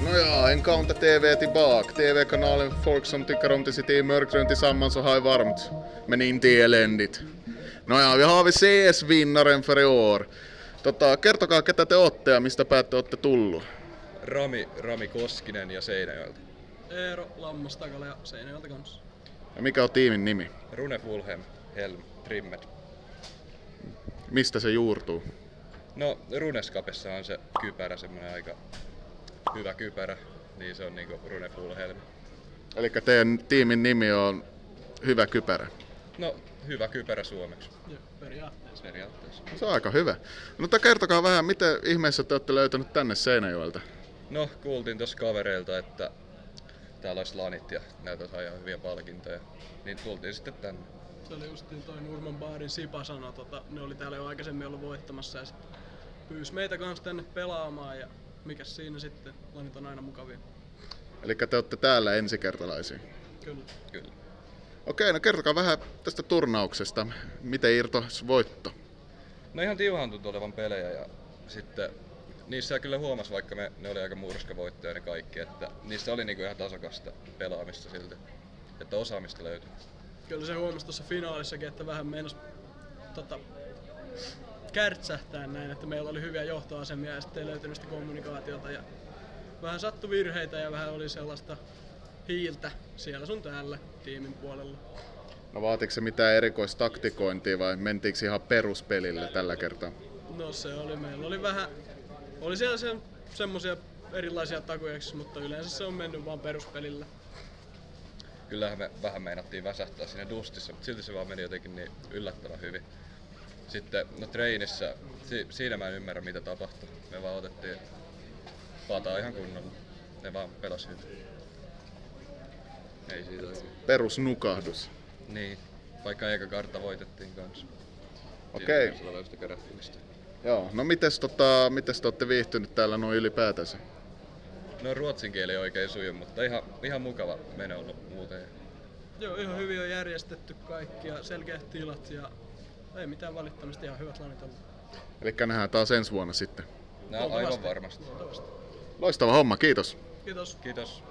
Nåja, en Counter TV är tillbaka. TV-kanalen folk som tycker om att sitta i mörkrum tillsammans och ha det varmt. Men inte eländigt. Nåja, vi har CS-vinnaren för i år. Kertokaa ketä te ootte ja mistä päät ootte tullut. Rami Koskinen ja Seinäjoelta. Eero Lammastakala ja Seinäjoelta kanssa. Ja mikä on tiimin nimi? Rune Fulhem, Helm, Trimmed. Mistä se juurtuu? No, Runeskapessa on se kypärä, semmonen aika hyvä kypärä, niin se on niinku Rune Fulhem. Eli teidän tiimin nimi on Hyvä Kypärä. No, hyvä kypärä suomeksi. Joo, periaatteessa. Se on aika hyvä. Mutta kertokaa vähän, miten ihmeessä te olette löytänyt tänne Seinäjoelta? No, kuultiin tossa kavereilta, että täällä olisi lanit ja näytä saa ihan hyviä palkintoja. Niin tultiin sitten tänne. Se oli justiin toi Nurman baarin Sipa sanoi, ne oli täällä jo aikaisemmin ollut voittamassa ja sitten pyysi meitä kanssa tänne pelaamaan ja mikäs siinä sitten, lanit on aina mukavia. Eli te olette täällä ensikertalaisia? Kyllä. Okei, no kertokaa vähän tästä turnauksesta. Miten irtosi voitto? No ihan tiuhaan tuntui olevan pelejä ja sitten niissä kyllä huomasi, vaikka ne oli aika murskavoittoja ne kaikki, että niissä oli niinku ihan tasokasta pelaamista silti, että osaamista löytyi. Kyllä se huomasi tuossa finaalissakin, että vähän meinas kärtsähtää näin, että meillä oli hyviä johtoasemia ja sitten ei löytynyt sitä kommunikaatiota ja vähän sattui virheitä ja vähän oli sellaista hiiltä siellä sun täällä tiimin puolella. No vaatiko se mitään erikoistaktikointia vai mentiinkö ihan peruspelille tällä kertaa? No se oli, meillä oli vähän, oli siellä semmosia erilaisia takuja, mutta yleensä se on mennyt vaan peruspelillä. Kyllähän me vähän meinattiin väsähtää siinä dustissa, mutta silti se vaan meni jotenkin niin yllättävän hyvin. Sitten no treenissä, siinä mä en ymmärrä mitä tapahtui. Me vaan otettiin pataa ihan kunnolla. Ne vaan pelas hyvin. Ei siitä ole. Perusnukahdus. Niin, vaikka eka kartta voitettiin kanssa. Okei. Joo, no mites te olette viihtynyt täällä noin ylipäätänsä? No ruotsin kieli oikein suju, mutta ihan mukava meno ollut muuten. Joo, ihan hyvin on järjestetty kaikki ja selkeät tilat ja ei mitään valittamista, ihan hyvät lanit ollut. Elikkä nähdään taas ensi vuonna sitten. No aivan varmasti. Loistava homma, kiitos. Kiitos. Kiitos.